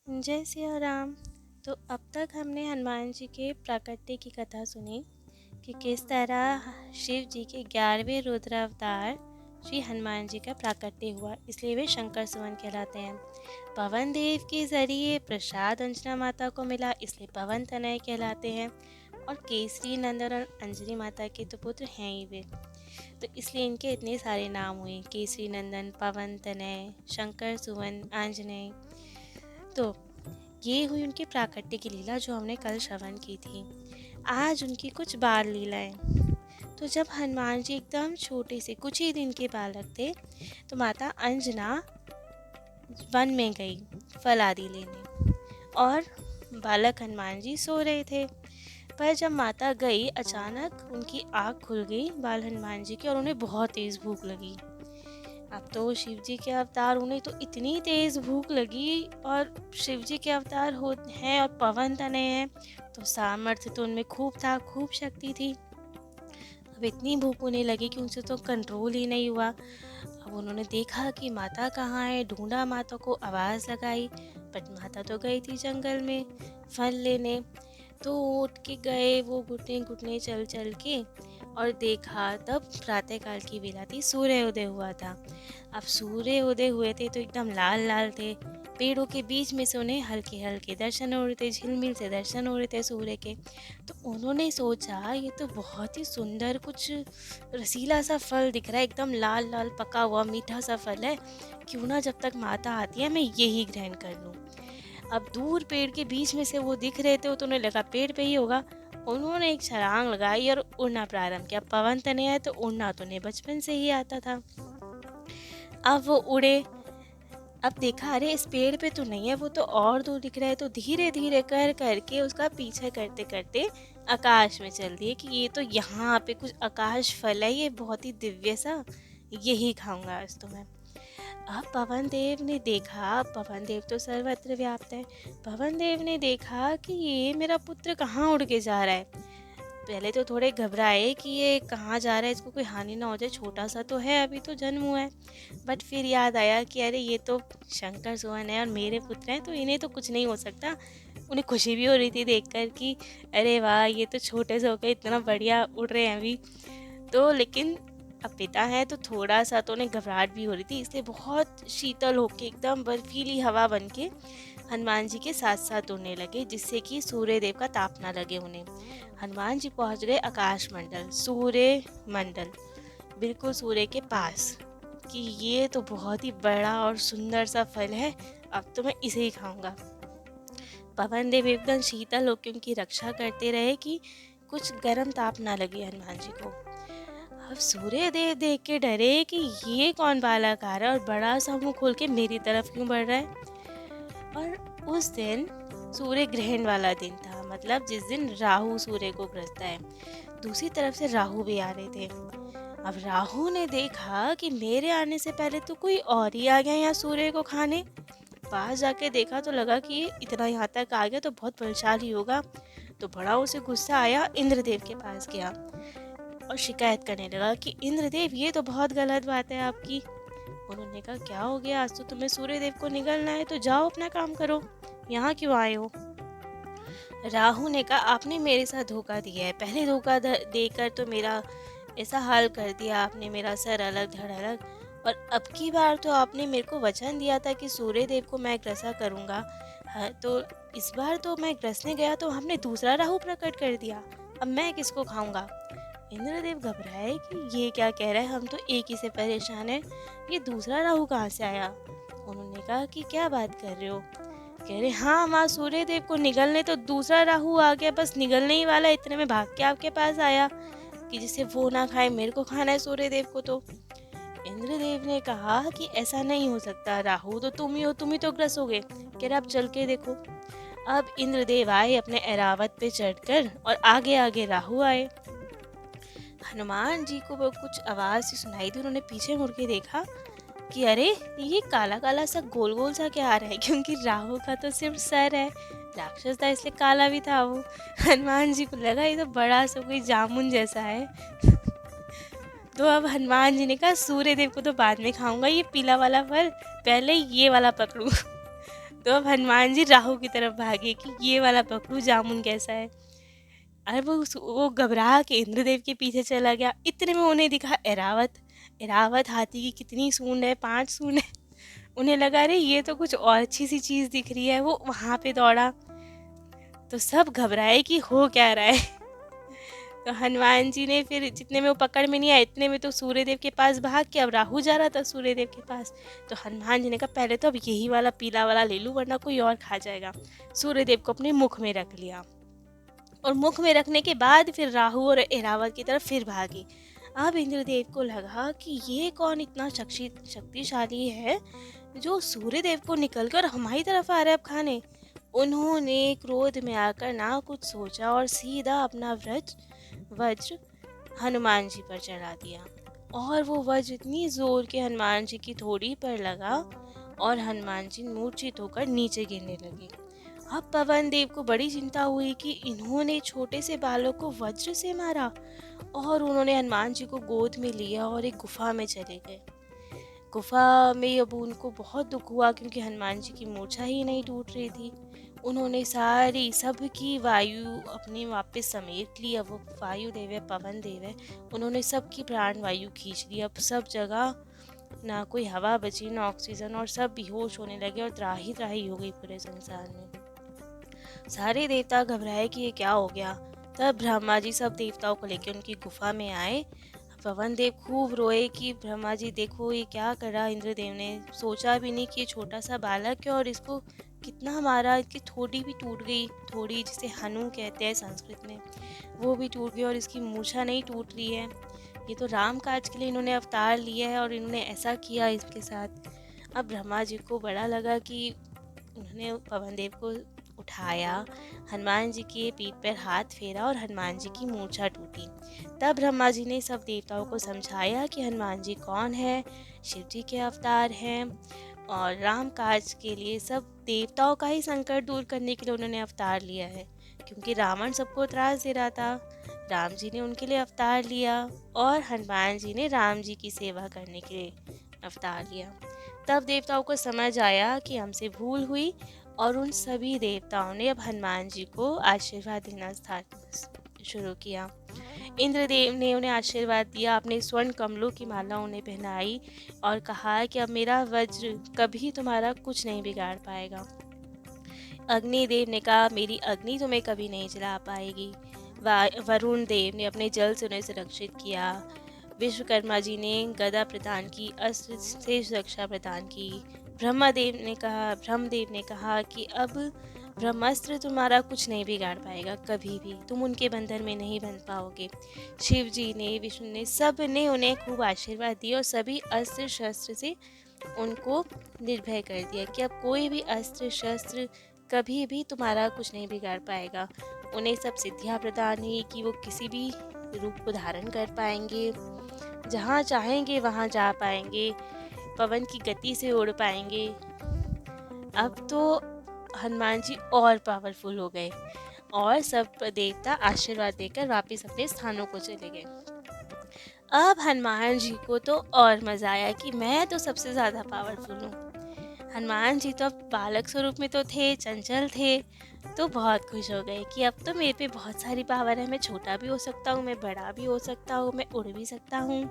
जय सिया राम। तो अब तक हमने हनुमान जी के प्राकट्य की कथा सुनी कि किस तरह शिव जी के 11वें रुद्र अवतार श्री हनुमान जी का प्राकट्य हुआ, इसलिए वे शंकर सुवन कहलाते हैं। पवन देव के जरिए प्रसाद अंजना माता को मिला, इसलिए पवन तनय कहलाते हैं। और केसरी नंदन और अंजलि माता के तो पुत्र हैं ही वे, तो इसलिए इनके इतने सारे नाम हुए, केसरी नंदन, पवन तनय, शंकर सुवन, आंजनेय। तो ये हुई उनकी प्राकट्य की लीला जो हमने कल श्रवण की थी। आज उनकी कुछ बाल लीलाएं। तो जब हनुमान जी एकदम छोटे से कुछ ही दिन के बालक थे, तो माता अंजना वन में गई फल आदि लेने, और बालक हनुमान जी सो रहे थे। पर जब माता गई, अचानक उनकी आँख खुल गई बाल हनुमान जी की, और उन्हें बहुत तेज़ भूख लगी। अब तो शिव जी के अवतार, उन्हें तो इतनी तेज़ भूख लगी, और शिव जी के अवतार हो हैं और पवन तनय हैं, तो सामर्थ्य तो उनमें खूब था, खूब शक्ति थी। अब इतनी भूख उन्हें लगी कि उनसे तो कंट्रोल ही नहीं हुआ। अब उन्होंने देखा कि माता कहाँ है, ढूंढा माता को, आवाज़ लगाई, बट माता तो गई थी जंगल में फल लेने। तो उठ के गए वो घुटने घुटने चल चल के, और देखा तब प्रातःकाल की बेला थी, सूर्य उदय हुआ था। अब सूर्य उदय हुए थे तो एकदम लाल लाल थे, पेड़ों के बीच में से उन्हें हल्के हल्के दर्शन हो रहे थे, झिलमिल से दर्शन हो रहे थे सूर्य के। तो उन्होंने सोचा ये तो बहुत ही सुंदर कुछ रसीला सा फल दिख रहा है, एकदम लाल लाल पका हुआ मीठा सा फल है, क्यों ना जब तक माता आती है मैं यही ग्रहण कर लूँ। अब दूर पेड़ के बीच में से वो दिख रहे थे, तो उन्हें लगा पेड़ पे ही होगा। उन्होंने एक छलांग लगाई और उड़ना प्रारंभ किया। पवन तनय है तो उड़ना तो उन्हें बचपन से ही आता था। अब वो उड़े, अब देखा अरे इस पेड़ पे तो नहीं है, वो तो और दूर दिख रहा है। तो धीरे धीरे कर करके उसका पीछा करते करते आकाश में चल दिए कि ये तो यहाँ पे कुछ आकाश फल है, ये बहुत ही दिव्य सा, यही खाऊंगा आज तो मैं। अब पवन देव ने देखा, पवन देव तो सर्वत्र व्याप्त है, पवन देव ने देखा कि ये मेरा पुत्र कहाँ उड़ के जा रहा है। पहले तो थोड़े घबराए कि ये कहाँ जा रहा है, इसको कोई हानि ना हो जाए, छोटा सा तो है, अभी तो जन्म हुआ है। बट फिर याद आया कि अरे ये तो शंकर सुवन है और मेरे पुत्र हैं, तो इन्हें तो कुछ नहीं हो सकता। उन्हें खुशी भी हो रही थी देखकर कि अरे वाह, ये तो छोटे से होकर इतना बढ़िया उड़ रहे हैं अभी तो। लेकिन अब पिता है तो थोड़ा सा तो उन्हें घबराहट भी हो रही थी, इसलिए बहुत शीतल होके एकदम बर्फीली हवा बन के हनुमान जी के साथ साथ उड़ने लगे, जिससे कि सूर्य देव का ताप ना लगे उन्हें। हनुमान जी पहुंच गए आकाश मंडल, सूर्य मंडल, बिल्कुल सूर्य के पास, कि ये तो बहुत ही बड़ा और सुंदर सा फल है, अब तो मैं इसे ही खाऊंगा। पवन देव एकदम शीतल होकर उनकी रक्षा करते रहे कि कुछ गर्म ताप ना लगे हनुमान जी को। अब सूर्य देव देख के डरे कि ये कौन बालक आ रहा है और बड़ा सा मुंह खोल के मेरी तरफ क्यों बढ़ रहा है। और उस दिन सूर्य ग्रहण वाला दिन था, मतलब जिस दिन राहु सूर्य को ग्रसता है। दूसरी तरफ से राहु भी आ रहे थे। अब राहु ने देखा कि मेरे आने से पहले तो कोई और ही आ गया यहाँ सूर्य को खाने। पास जाके देखा तो लगा कि ये इतना यहाँ तक आ गया तो बहुत बलशाली होगा। तो बड़ा उसे गुस्सा आया, इंद्रदेव के पास गया और शिकायत करने लगा कि इंद्रदेव ये तो बहुत गलत बात है आपकी। उन्होंने कहा क्या हो गया, आज तो तुम्हें सूर्यदेव को निगलना है, तो जाओ अपना काम करो, यहाँ क्यों आए हो। राहु ने कहा आपने मेरे साथ धोखा दिया है, पहले धोखा देकर तो मेरा ऐसा हाल कर दिया आपने, मेरा सर अलग धड़ अलग, और अब की बार तो आपने मेरे को वचन दिया था कि सूर्यदेव को मैं ग्रसा करूँगा। हाँ, तो इस बार तो मैं ग्रसने गया तो हमने दूसरा राहु प्रकट कर दिया, अब मैं किसको खाऊंगा। इंद्रदेव घबराए कि ये क्या कह रहा है, हम तो एक ही से परेशान है, ये दूसरा राहु कहाँ से आया। उन्होंने कहा कि क्या बात कर रहे हो। कह रहे हाँ माँ, सूर्य देव को निगलने तो दूसरा राहु आ गया, बस निगलने ही वाला, इतने में भाग के आपके पास आया कि जिसे वो ना खाए मेरे को खाना है सूर्य देव को। तो इंद्रदेव ने कहा कि ऐसा नहीं हो सकता, राहु तो तुम ही हो, तुम ही तो ग्रसोगे। कह रहे आप चल के देखो। अब इंद्रदेव आए अपने ऐरावत पे चढ़कर, और आगे आगे राहु आए। हनुमान जी को वो कुछ आवाज़ सी सुनाई दी, उन्होंने पीछे मुड़ के देखा कि अरे ये काला काला सा गोल गोल सा क्या आ रहा है, क्योंकि राहु का तो सिर्फ सर है, राक्षस था इसलिए काला भी था वो। हनुमान जी को लगा ये तो बड़ा सा कोई जामुन जैसा है। तो अब हनुमान जी ने कहा सूर्य देव को तो बाद में खाऊंगा, ये पीला वाला फल पहले ये वाला पकड़ूं। तो अब हनुमान जी राहु की तरफ भागे कि ये वाला पकड़ू जामुन कैसा है। अरे वो घबरा के इंद्रदेव के पीछे चला गया। इतने में उन्हें दिखा एरावत। एरावत हाथी की कितनी सूंड है, 5 सूंड है। उन्हें लगा अरे ये तो कुछ और अच्छी सी चीज दिख रही है। वो वहां पे दौड़ा तो सब घबराए कि हो क्या रहा है। तो हनुमान जी ने फिर जितने में वो पकड़ में नहीं आया, इतने में तो सूर्यदेव के पास भाग के, अब राहु जा रहा था सूर्यदेव के पास। तो हनुमान जी ने कहा पहले तो अब यही वाला पीला वाला ले लूं वरना कोई और खा जाएगा। सूर्यदेव को अपने मुख में रख लिया और मुख में रखने के बाद फिर राहु और एरावत की तरफ फिर भागे। अब इंद्रदेव को लगा कि ये कौन इतना शक्तिशाली है जो सूर्यदेव को निकलकर हमारी तरफ आ रहा है अब खाने। उन्होंने क्रोध में आकर ना कुछ सोचा और सीधा अपना वज्र हनुमान जी पर चढ़ा दिया और वो वज्र इतनी जोर के हनुमान जी की थोड़ी पर लगा और हनुमान जी मूर्छित होकर नीचे गिरने लगे। अब पवन देव को बड़ी चिंता हुई कि इन्होंने छोटे से बालक को वज्र से मारा और उन्होंने हनुमान जी को गोद में लिया और एक गुफा में चले गए। गुफा में अब उनको बहुत दुख हुआ क्योंकि हनुमान जी की मूर्छा ही नहीं टूट रही थी। उन्होंने सारी सबकी वायु अपने वापस समेट ली। अब वो वायु देव है, पवन देव है, उन्होंने सबकी प्राण वायु खींच ली। अब सब जगह ना कोई हवा बची ना ऑक्सीजन और सब बेहोश होने लगे और त्राही त्राही हो गई पूरे संसार में। सारे देवता घबराए कि ये क्या हो गया। तब ब्रह्मा जी सब देवताओं को लेकर उनकी गुफा में आए। पवन देव खूब रोए कि ब्रह्मा जी देखो ये क्या करा। इंद्रदेव ने सोचा भी नहीं कि ये छोटा सा बालक है और इसको कितना मारा। इसकी थोड़ी भी टूट गई, थोड़ी जिसे हनु कहते हैं संस्कृत में, वो भी टूट गई और इसकी मूर्छा नहीं टूट रही है। ये तो राम काज के लिए इन्होंने अवतार लिया है और इन्होंने ऐसा किया इसके साथ। अब ब्रह्मा जी को बड़ा लगा कि उन्होंने पवन देव को उठाया, हनुमान जी की पीठ पर हाथ फेरा और हनुमान जी की मूर्छा टूटी। तब ब्रह्मा जी ने सब देवताओं को समझाया कि हनुमान जी कौन है, शिव जी के अवतार हैं और राम काज के लिए सब देवताओं का ही संकट दूर करने के लिए उन्होंने अवतार लिया है। क्योंकि रावण सबको त्रास दे रहा था, राम जी ने उनके लिए अवतार लिया और हनुमान जी ने राम जी की सेवा करने के लिए अवतार लिया। तब देवताओं को समझ आया कि हमसे भूल हुई और उन सभी देवताओं ने अब हनुमान जी को आशीर्वाद देना शुरू किया। इंद्रदेव ने उन्हें आशीर्वाद दिया, अपने स्वर्ण कमलों की माला उन्हें पहनाई और कहा कि अब मेरा वज्र कभी तुम्हारा कुछ नहीं बिगाड़ पाएगा। अग्निदेव ने कहा मेरी अग्नि तुम्हें कभी नहीं जला पाएगी। वरुण देव ने अपने जल से उन्हें सुरक्षित किया। विश्वकर्मा जी ने गदा प्रदान की, अस्त्र से सुरक्षा प्रदान की। ब्रह्मदेव ने कहा कि अब ब्रह्मास्त्र तुम्हारा कुछ नहीं बिगाड़ पाएगा, कभी भी तुम उनके बंधन में नहीं बंध पाओगे। शिव जी ने, विष्णु ने, सब ने उन्हें खूब आशीर्वाद दिया और सभी अस्त्र शस्त्र से उनको निर्भय कर दिया कि अब कोई भी अस्त्र शस्त्र कभी भी तुम्हारा कुछ नहीं बिगाड़ पाएगा। उन्हें सब सिद्धियाँ प्रदान हुई कि वो किसी भी रूप को धारण कर पाएंगे, जहाँ चाहेंगे वहाँ जा पाएंगे, पवन की गति से उड़ पाएंगे। अब तो हनुमान जी और पावरफुल हो गए और सब देवता आशीर्वाद देकर वापस अपने स्थानों को चले गए। अब हनुमान जी को तो और मजा आया कि मैं तो सबसे ज़्यादा पावरफुल हूँ। हनुमान जी तो अब बालक स्वरूप में तो थे, चंचल थे, तो बहुत खुश हो गए कि अब तो मेरे पे बहुत सारी पावर है। मैं छोटा भी हो सकता हूँ, मैं बड़ा भी हो सकता हूँ, मैं उड़ भी सकता हूँ।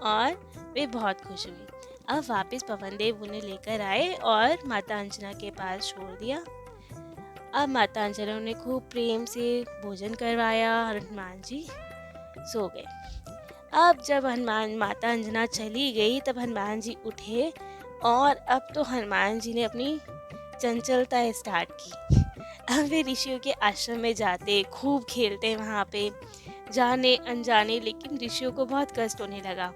और वे बहुत खुश हुई। अब वापस पवन देव उन्हें लेकर आए और माता अंजना के पास छोड़ दिया। अब माता अंजना ने खूब प्रेम से भोजन करवाया और हनुमान जी सो गए। अब जब माता अंजना चली गई तब हनुमान जी उठे और अब तो हनुमान जी ने अपनी चंचलता स्टार्ट की। अब वे ऋषियों के आश्रम में जाते, खूब खेलते वहाँ पे, जाने अनजाने, लेकिन ऋषियों को बहुत कष्ट होने लगा।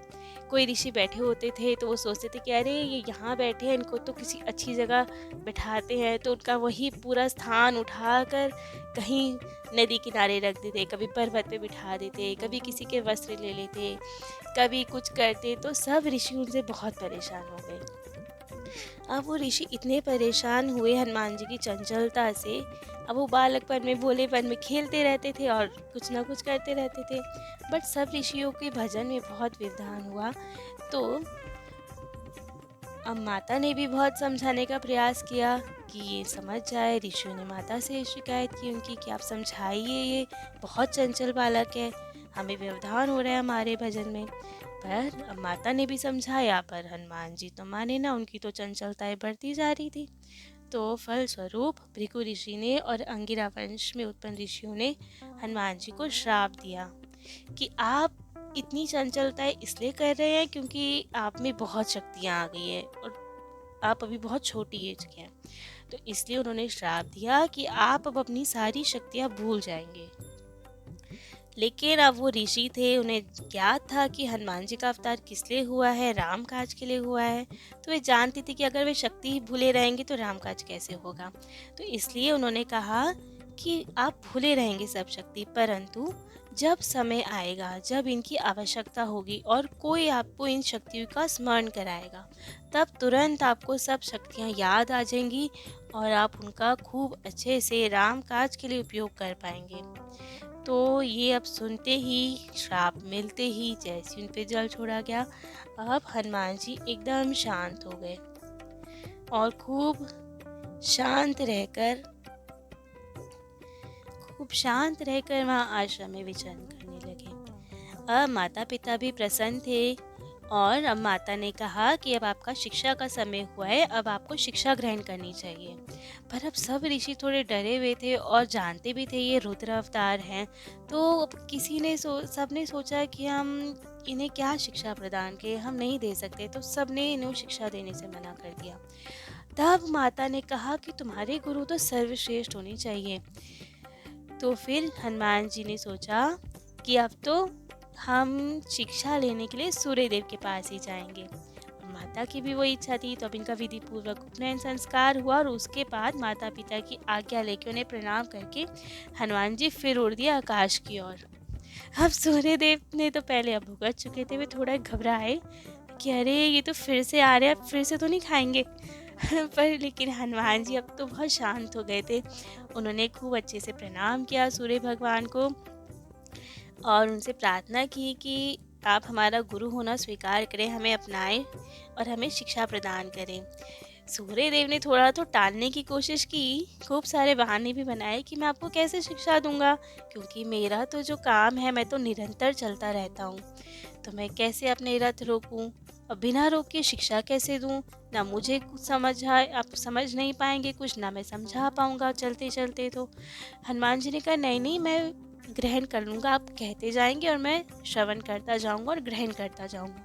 कोई ऋषि बैठे होते थे तो वो सोचते थे कि अरे ये यहाँ बैठे हैं, इनको तो किसी अच्छी जगह बैठाते हैं, तो उनका वही पूरा स्थान उठाकर कहीं नदी किनारे रख देते, कभी पर्वत पे बिठा देते, कभी किसी के वस्त्र ले लेते, कभी कुछ करते। तो सब ऋषि उनसे बहुत परेशान हो गए। अब वो ऋषि इतने परेशान हुए हनुमान जी की चंचलता से। अब वो बालकपन में, भोलेपन में खेलते रहते थे और कुछ ना कुछ करते रहते थे, बट सब ऋषियों के भजन में बहुत व्यवधान हुआ। तो अब माता ने भी बहुत समझाने का प्रयास किया कि ये समझ जाए। ऋषियों ने माता से शिकायत की उनकी कि आप समझाइए, ये बहुत चंचल बालक है, हमें व्यवधान हो रहा है हमारे भजन में। पर अब माता ने भी समझाया, पर हनुमान जी तो माने ना, उनकी तो चंचलताएं बढ़ती जा रही थी। तो फलस्वरूप भृगु ऋषि ने और अंगिरा वंश में उत्पन्न ऋषियों ने हनुमान जी को श्राप दिया कि आप इतनी चंचलताएं इसलिए कर रहे हैं क्योंकि आप में बहुत शक्तियां आ गई है और आप अभी बहुत छोटी एज के हैं। तो इसलिए उन्होंने श्राप दिया कि आप अब अपनी सारी शक्तियां भूल जाएंगे। लेकिन अब वो ऋषि थे, उन्हें ज्ञात था कि हनुमान जी का अवतार किस लिए हुआ है, राम काज के लिए हुआ है। तो वे जानती थी कि अगर वे शक्ति ही भूले रहेंगे तो राम काज कैसे होगा। तो इसलिए उन्होंने कहा कि आप भूले रहेंगे सब शक्ति, परंतु जब समय आएगा, जब इनकी आवश्यकता होगी और कोई आपको इन शक्तियों का स्मरण कराएगा, तब तुरंत आपको सब शक्तियाँ याद आ जाएंगी और आप उनका खूब अच्छे से राम काज के लिए उपयोग कर पाएंगे। तो ये अब सुनते ही, श्राप मिलते ही जैसे उन पे जल छोड़ा गया, अब हनुमान जी एकदम शांत हो गए और खूब शांत रहकर वहाँ आश्रम में विचरण करने लगे। अब माता पिता भी प्रसन्न थे और अब माता ने कहा कि अब आपका शिक्षा का समय हुआ है, अब आपको शिक्षा ग्रहण करनी चाहिए। पर अब सब ऋषि थोड़े डरे हुए थे और जानते भी थे ये रुद्र अवतार हैं। तो अब सबने सोचा कि हम इन्हें क्या शिक्षा प्रदान करें, हम नहीं दे सकते। तो सबने इन्हें शिक्षा देने से मना कर दिया। तब माता ने कहा कि तुम्हारे गुरु तो सर्वश्रेष्ठ होने चाहिए। तो फिर हनुमान जी ने सोचा कि अब तो हम शिक्षा लेने के लिए सूर्यदेव के पास ही जाएंगे। माता की भी वही इच्छा थी। तो अब इनका विधि पूर्वक उपनयन संस्कार हुआ और उसके बाद माता पिता की आज्ञा लेके उन्हें प्रणाम करके हनुमान जी फिर उड़ दिए आकाश की ओर। अब सूर्यदेव ने तो पहले अब भुगत चुके थे, वे थोड़ा घबराए कि अरे ये तो फिर से आ रहे हैं, अब फिर से तो नहीं खाएंगे। पर लेकिन हनुमान जी अब तो बहुत शांत हो गए थे। उन्होंने खूब अच्छे से प्रणाम किया सूर्य भगवान को और उनसे प्रार्थना की कि आप हमारा गुरु होना स्वीकार करें, हमें अपनाएं और हमें शिक्षा प्रदान करें। सूर्यदेव ने थोड़ा तो टालने की कोशिश की, खूब सारे बहाने भी बनाए कि मैं आपको कैसे शिक्षा दूंगा, क्योंकि मेरा तो जो काम है, मैं तो निरंतर चलता रहता हूँ, तो मैं कैसे अपने रथ रोकूं और बिना रोक के शिक्षा कैसे दूं। ना मुझे कुछ समझ आए, आप समझ नहीं पाएंगे कुछ, ना मैं समझा पाऊंगा चलते चलते। तो हनुमान जी ने कहा नहीं नहीं, मैं ग्रहण कर लूँगा, आप कहते जाएंगे और मैं श्रवण करता जाऊंगा और ग्रहण करता जाऊंगा।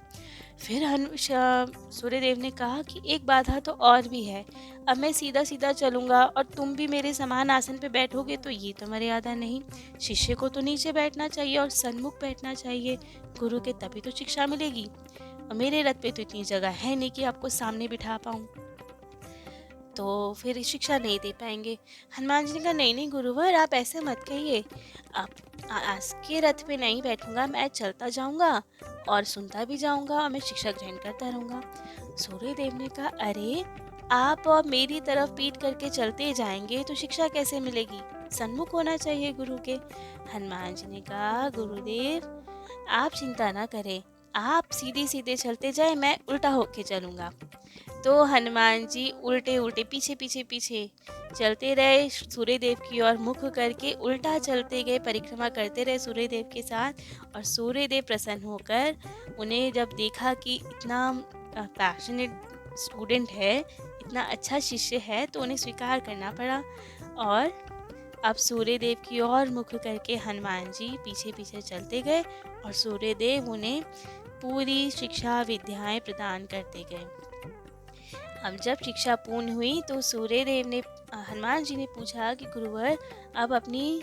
फिर सूर्यदेव ने कहा कि एक बाधा तो और भी है, अब मैं सीधा सीधा चलूंगा और तुम भी मेरे समान आसन पे बैठोगे तो ये तो मर्यादा नहीं। शिष्य को तो नीचे बैठना चाहिए और सन्मुख बैठना चाहिए गुरु के, तभी तो शिक्षा मिलेगी। और मेरे रथ पे तो इतनी जगह है नहीं कि आपको सामने बिठा पाऊँ, तो फिर शिक्षा नहीं दे पाएंगे। हनुमान जी ने कहा नहीं नहीं गुरुवर, आप ऐसे मत कहिए, आप आज के रथ पे नहीं बैठूंगा, मैं चलता जाऊंगा और सुनता भी जाऊंगा और मैं शिक्षा ग्रहण करता रहूंगा। सूर्यदेव ने कहा अरे, आप और मेरी तरफ पीठ करके चलते जाएंगे तो शिक्षा कैसे मिलेगी, सन्मुख होना चाहिए गुरु के। हनुमान जी ने कहा गुरुदेव आप चिंता ना करें, आप सीधे सीधे चलते जाए, मैं उल्टा होके चलूंगा। तो हनुमान जी उल्टे उल्टे पीछे पीछे पीछे चलते रहे, सूर्यदेव की ओर मुख करके उल्टा चलते गए, परिक्रमा करते रहे सूर्यदेव के साथ। और सूर्यदेव प्रसन्न होकर उन्हें जब देखा कि इतना पैशनेट स्टूडेंट है, इतना अच्छा शिष्य है, तो उन्हें स्वीकार करना पड़ा। और अब सूर्यदेव की ओर मुख करके हनुमान जी पीछे पीछे चलते गए और सूर्यदेव उन्हें पूरी शिक्षा विद्याएं प्रदान करते गए। अब जब शिक्षा पूर्ण हुई तो सूर्यदेव ने हनुमान जी ने पूछा कि गुरुवर अब अपनी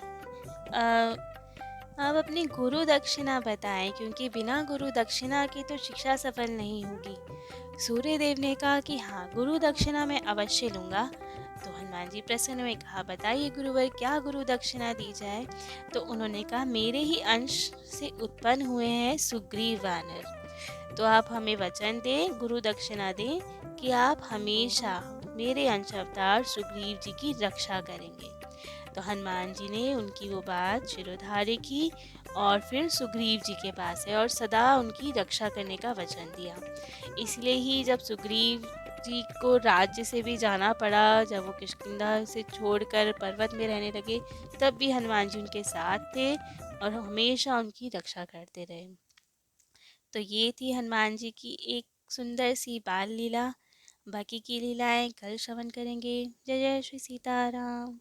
गुरु दक्षिणा बताएं, क्योंकि बिना गुरु दक्षिणा के तो शिक्षा सफल नहीं होगी। सूर्यदेव ने कहा कि हाँ, गुरु दक्षिणा मैं अवश्य लूँगा। तो हनुमान जी प्रसन्न हुए, कहा बताइए गुरुवर क्या गुरु दक्षिणा दी जाए। तो उन्होंने कहा मेरे ही अंश से उत्पन्न हुए हैं सुग्रीव वानर, तो आप हमें वचन दें, गुरु दक्षिणा दें कि आप हमेशा मेरे अंश अवतार सुग्रीव जी की रक्षा करेंगे। तो हनुमान जी ने उनकी वो बात शिरोधार्य की और फिर सुग्रीव जी के पास है और सदा उनकी रक्षा करने का वचन दिया। इसलिए ही जब सुग्रीव जी को राज्य से भी जाना पड़ा, जब वो किष्किंधा से छोड़कर पर्वत में रहने लगे, तब भी हनुमान जी उनके साथ थे और हमेशा उनकी रक्षा करते रहे। तो ये थी हनुमान जी की एक सुंदर सी बाल लीला। बाकी की लीलाएं कल श्रवण करेंगे। जय जय श्री सीताराम।